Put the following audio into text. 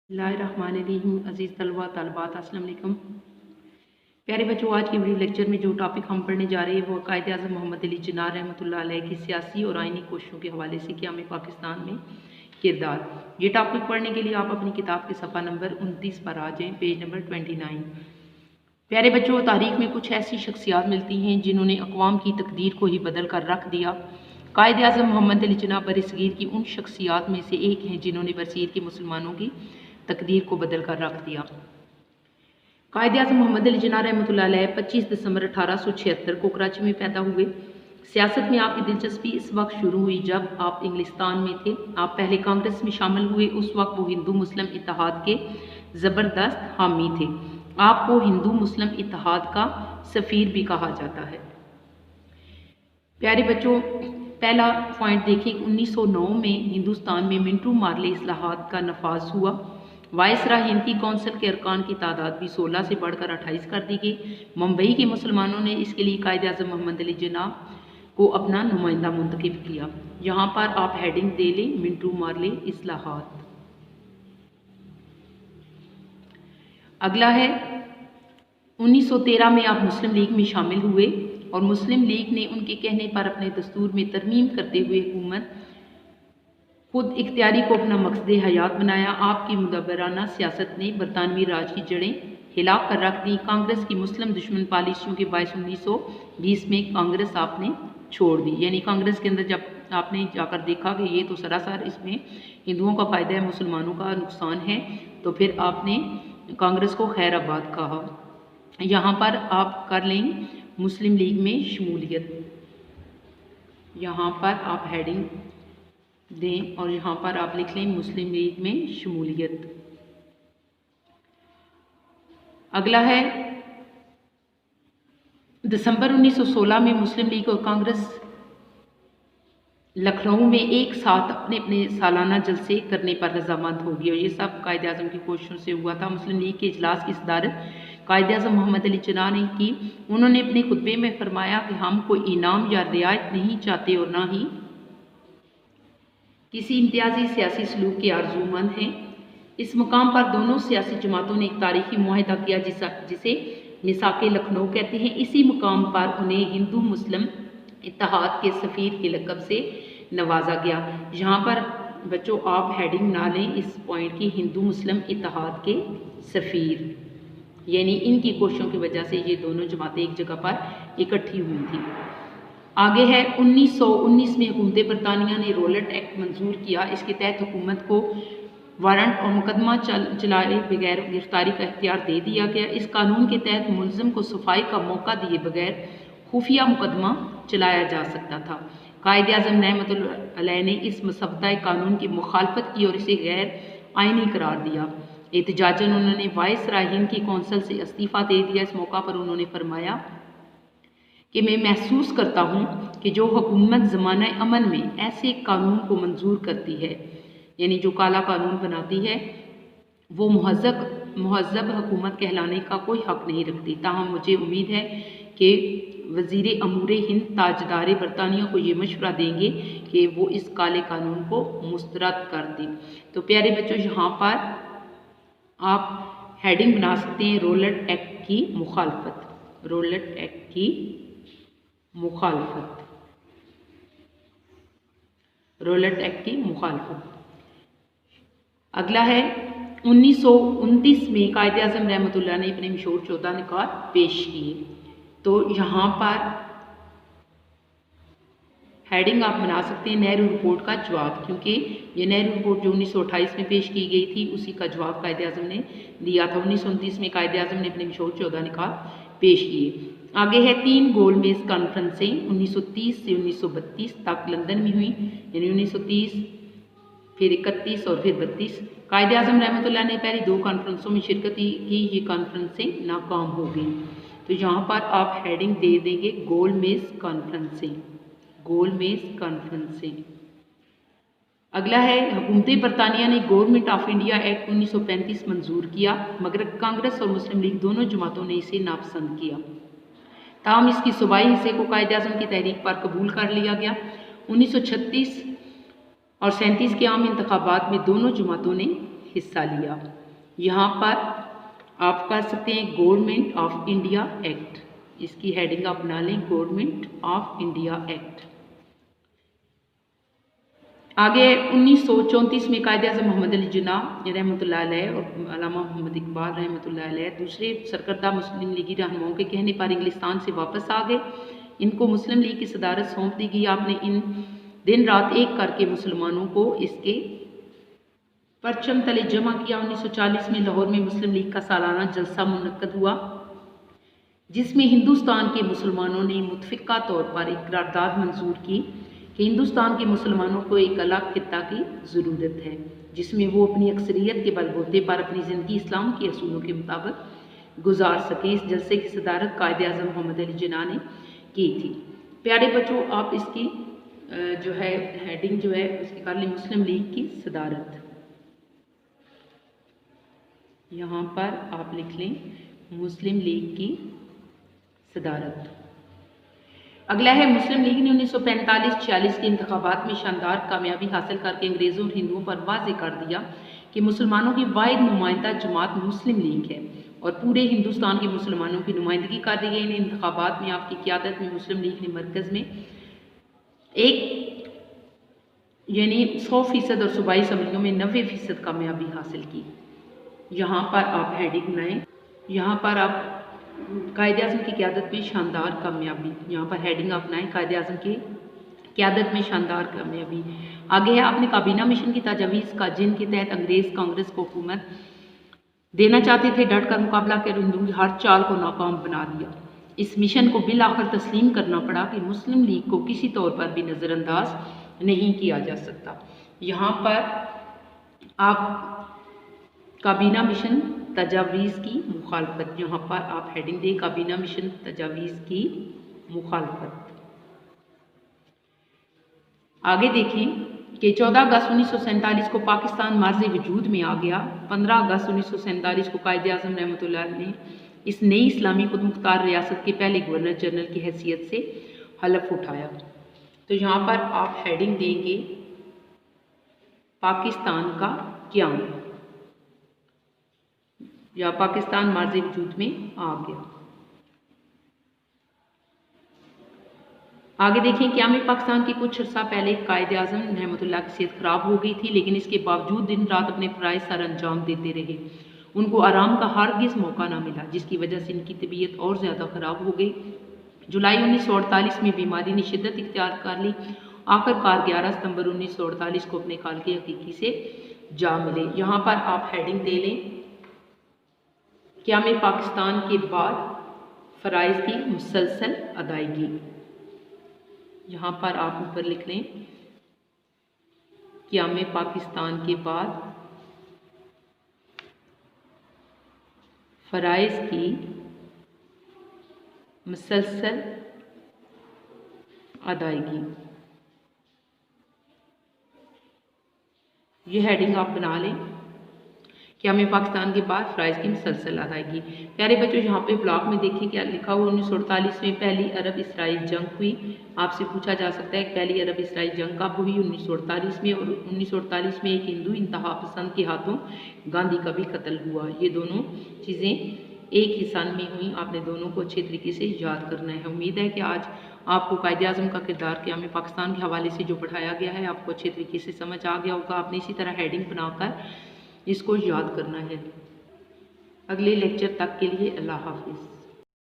बिस्मिल्लाहिर्रहमानिर्रहीम। अज़ीज़ तलबा तलबात अस्सलाम वालेकुम। प्यारे बच्चों, आज की वीडियो लेक्चर में जो टॉपिक हम पढ़ने जा रहे हैं वो कायदे आज़म मोहम्मद अली जिन्ना रहमतुल्लाह अलैह की सियासी और आइनी कोशिशों के हवाले से क़याम पाकिस्तान में किरदार। ये टॉपिक पढ़ने के लिए आप अपनी किताब के सफ़ा नंबर 29 पर आ जाएँ, पेज नंबर 29। प्यारे बच्चों, तारीख़ में कुछ ऐसी शख्सियात मिलती हैं जिन्होंने अक़वाम की तकदीर को ही बदल कर रख दिया। कायदे आज़म मोहम्मद अली जिन्ना बरसगीर की उन शख्सियात में से एक हैं जिन्होंने बरसीर के मुसलमानों की तकदीर को बदल कर रख दिया। कायदे आज़म मोहम्मद अली जिन्ना रहमतुल्लाह अलैह 25 दिसंबर 1876 को कराची में पैदा हुए। सियासत में आपकी दिलचस्पी इस वक्त शुरू हुई जब आप इंग्लिस्तान में थे। आप पहले कांग्रेस में शामिल हुए। उस वक्त वो हिंदू मुस्लिम इत्तेहाद के ज़बरदस्त हामी थे। आपको हिंदू मुस्लिम इत्तेहाद का सफ़ीर भी कहा जाता है। प्यारे बच्चों, पहला पॉइंट देखिए, 1909 में हिंदुस्तान में मिंटू मार्ले इस्लाहात का नफाज हुआ। वायसराय हिंद की कौंसिल के अरकान की तादाद भी 16 से बढ़कर 28 कर दी गई। मुंबई के मुसलमानों ने इसके लिए कायदे आज़म मोहम्मद अली जिन्ना को अपना नुमाइंदा मुंतखब किया। यहाँ पर आप हेडिंग दे लें, मिंटू मार्ले इस्लाहात। अगला है 1913 में आप मुस्लिम लीग में शामिल हुए और मुस्लिम लीग ने उनके कहने पर अपने दस्तूर में तरमीम करते हुए हुकूमत खुद इख्तियारी को अपना मकसद हयात बनाया। आपकी मुदब्बराना सियासत ने बरतानवी राज की जड़ें हिला कर रख दी। कांग्रेस की मुस्लिम दुश्मन पॉलिसियों के बायस 1920 में कांग्रेस आपने छोड़ दी। यानी कांग्रेस के अंदर जब आपने जाकर देखा कि ये तो सरासर इसमें हिंदुओं का फ़ायदा है, मुसलमानों का नुकसान है, तो फिर आपने कांग्रेस को खैराबाद कहा। यहाँ पर आप कर लें मुस्लिम लीग में शमूलियत। यहाँ पर आप हेडिंग दें और यहाँ पर आप लिख लें मुस्लिम लीग में शमूलियत। अगला है दिसंबर 1916 में मुस्लिम लीग और कांग्रेस लखनऊ में एक साथ अपने अपने सालाना जलसे करने पर रजामंद हो गई और ये सब कायदे आज़म की कोशिशों से हुआ था। मुस्लिम लीग के इजलास की सदारत कायदे आज़म मोहम्मद अली जिन्ना ने की। उन्होंने अपने खुतबे में फरमाया कि हम कोई इनाम या रियायत नहीं चाहते और ना ही किसी इम्तियाजी सियासी सलूक के आरजूमंद हैं। इस मुकाम पर दोनों सियासी जमातों ने एक तारीखी मुआहदा किया जिसे मिसाके लखनऊ कहते हैं। इसी मुकाम पर उन्हें हिंदू मुस्लिम इत्तेहाद के सफ़ीर के लक़ब से नवाजा गया। यहाँ पर बच्चों आप हेडिंग ना लें इस पॉइंट की, हिंदू मुस्लिम इत्तेहाद के सफ़ीर, यानी इनकी कोशिशों की वजह से ये दोनों जमातें एक जगह पर इकट्ठी हुई थी। आगे है 1919 में हुकूमत बरतानिया ने रोलेट एक्ट मंजूर किया। इसके तहत हुकूमत को वारंट और मुकदमा चलाए बगैर गिरफ्तारी का इख्तियार दे दिया गया। इस कानून के तहत मुलजिम को सफाई का मौका दिए बगैर खुफिया मुकदमा चलाया जा सकता था। कायदे आज़म रहमतुल्लाह अलैह ने इस मसवदा कानून की मुखालफत की और इसे गैर आइनी करार दिया। एहतजाजन उन्होंने वायसराय हिंद की कौंसिल से इस्तीफ़ा दे दिया। इस मौका पर उन्होंने फरमाया कि मैं महसूस करता हूँ कि जो हुकूमत ज़माना अमन में ऐसे कानून को मंजूर करती है, यानी जो काला कानून बनाती है, वो महज़ब हुकूमत कहलाने का कोई हक़ नहीं रखती। ताहम मुझे उम्मीद है कि वज़ीर अमूर हिंद ताजदार बरतानिया को ये मशवरा देंगे कि वो इस काले कानून को मुस्तरद कर दें। तो प्यारे बच्चों, यहाँ पर आप हेडिंग बना सकते हैं रोलेट एक्ट की मुखालफत। रोलेट एक्ट की मुखालफत, रोलेट एक्ट की मुखालफत। अगला है 1929 में कायदे आज़म रहमतुल्लाह ने अपने मशहूर 14 निकात पेश किए। तो यहाँ पर हेडिंग आप बना सकते हैं नेहरू रिपोर्ट का जवाब, क्योंकि ये नेहरू रिपोर्ट जो 1928 में पेश की गई थी उसी का जवाब कायदे आज़म ने दिया था। 1929 में कायदे आज़म ने अपने मशहूर 14 निकात पेश किए। आगे है 3 गोलमेज कॉन्फ्रेंसें 1930 से 1932 तक लंदन में हुई, यानी 1930 फिर 31 और फिर 32। कायदे आज़म रहमतुल्लाह ने पहली 2 कॉन्फ्रेंसों में शिरकत की, ये कॉन्फ्रेंसें नाकाम हो गई। तो यहाँ पर आप हेडिंग दे देंगे गोलमेज कॉन्फ्रेंसें, गोलमेज कॉन्फ्रेंसें। अगला है हुकूमत बरतानिया ने गवर्नमेंट ऑफ इंडिया एक्ट 1935 मंजूर किया, मगर कांग्रेस और मुस्लिम लीग दोनों जमातों ने इसे नापसंद किया। ताहम इसकी सूबाई हिस्से को कायदे आज़म की तहरीक पर कबूल कर लिया गया। 1936 और 37 के आम इंतखाबात में दोनों जमातों ने हिस्सा लिया। यहाँ पर आप कर सकते हैं गवर्नमेंट ऑफ इंडिया एक्ट, इसकी हेडिंग आप बना लें, गवर्नमेंट ऑफ इंडिया एक्ट। आगे 1934 में कायद-ए-आज़म मोहम्मद अली जिन्ना रहमतुल्लाह अलैह और अल्लामा मोहम्मद इकबाल रहमतुल्लाह अलैह दूसरे सरकर्दा मुस्लिम लीगी रहनुमाओं के कहने पर इंग्लिस्तान से वापस आ गए। इनको मुस्लिम लीग की सदारत सौंप दी गई। आपने इन दिन रात एक करके मुसलमानों को इसके परचम तले जमा किया। 1940 में लाहौर में मुस्लिम लीग का सालाना जलसा मुनक्कद हुआ, जिसमें हिंदुस्तान के मुसलमानों ने मुतफ़िक़ा तौर पर एक करारदाद मंजूर की कि हिंदुस्तान के मुसलमानों को एक अलग खित्ता की ज़रूरत है, जिसमें वो अपनी अक्सरियत के बलबूते पर अपनी ज़िंदगी इस्लाम के असूलों के मुताबिक गुजार सकें। इस जलसे की सदारत कायद-ए-आज़म मोहम्मद अली जिन्ना ने की थी। प्यारे बच्चों, आप इसकी जो है हेडिंग जो है उसकी कर लें, मुस्लिम लीग की सदारत। यहाँ पर आप लिख लें मुस्लिम लीग की सदारत। अगला है मुस्लिम लीग ने 1945-46 के इंतखाबात में शानदार कामयाबी हासिल करके अंग्रेज़ों और हिंदुओं पर वाज़े कर दिया कि मुसलमानों की वाहिद नुमाइंदा जमात मुस्लिम लीग है और पूरे हिंदुस्तान के मुसलमानों की नुमाइंदगी कर रही है। इन इंतखाबात में आपकी क़यादत में मुस्लिम लीग ने मरकज़ में यानी 100% और सूबाई असम्बलियों में 90% कामयाबी हासिल की। यहाँ पर आप हेडिंग बनाएं, यहाँ पर आप कायद-ए-आज़म की क़यादत में शानदार कामयाबी, यहाँ पर हेडिंग आप बनाएं, कायद-ए-आज़म की क़यादत में शानदार कामयाबी। आगे है आपने काबीना मिशन की तजावीज़ का, जिनके तहत अंग्रेज़ कांग्रेस को हुकूमत देना चाहते थे, डट कर मुकाबला कर हिंदुओं की हर चाल को नाकाम बना दिया। इस मिशन को बिल आखिर तस्लीम करना पड़ा कि मुस्लिम लीग को किसी तौर पर भी नज़रअंदाज नहीं किया जा सकता। यहाँ पर आप काबीना मिशन तजावीज़ की मुखालफत, यहाँ पर आप हेडिंग दें काबीना मिशन तजावीज़ की मुखालफत। आगे देखें कि 14 अगस्त 1947 को पाकिस्तान मार्ज़ वजूद में आ गया। 15 अगस्त 1947 को कायद-ए-आज़म रहमतुल्लाह ने इस नई इस्लामी खुद मुख्तार रियासत के पहले गवर्नर जनरल की हैसियत से हलफ उठाया। तो यहाँ पर आप हेडिंग देंगे पाकिस्तान का क़याम या पाकिस्तान मार्ज़ वजूद में आ गया। आगे देखें क़याम पाकिस्तान की कुछ अर्सा पहले कायद-ए-आज़म रहमतुल्लाह की सेहत ख़राब हो गई थी, लेकिन इसके बावजूद दिन रात अपने फ़राइज़ सर अंजाम देते रहे। उनको आराम का हरगिज़ मौका ना मिला, जिसकी वजह से इनकी तबीयत और ज़्यादा ख़राब हो गई। जुलाई 1948 में बीमारी ने शिद्दत इख्तियार कर ली। आखिरकार 11 सितंबर 1948 को अपने खालिक़ हकीकी से जा मिले। यहाँ पर आप हेडिंग दे लें क़याम पाकिस्तान के बाद फ़राइज़ की मुसलसल अदायगी। यहाँ पर आप ऊपर लिख लें क़याम पाकिस्तान के बाद फ़राइज़ की मुसलसल अदायगी। ये हेडिंग आप बना लें क़याम पाकिस्तान के बाद फ़राइज़ की मुसलसल अदायगी। प्यारे बच्चों, यहाँ पे ब्लॉक में देखिए क्या लिखा हुआ। 1948 में पहली अरब इसराइल जंग हुई। आपसे पूछा जा सकता है कि पहली अरब इसराइल जंग कब हुई? 1948 में। और 1948 में एक हिंदू इंतहा पसंद के हाथों गांधी का भी कत्ल हुआ। ये दोनों चीज़ें एक ही सन में हुई। आपने दोनों को अच्छे तरीके से याद करना है। उम्मीद है कि आज आपको कायद-ए-आज़म का किरदार क़याम पाकिस्तान के हवाले से जो पढ़ाया गया है आपको अच्छे तरीके से समझ आ गया होगा। आपने इसी तरह हेडिंग बनाकर इसको याद करना है। अगले लेक्चर तक के लिए अल्लाह हाफ़िज़।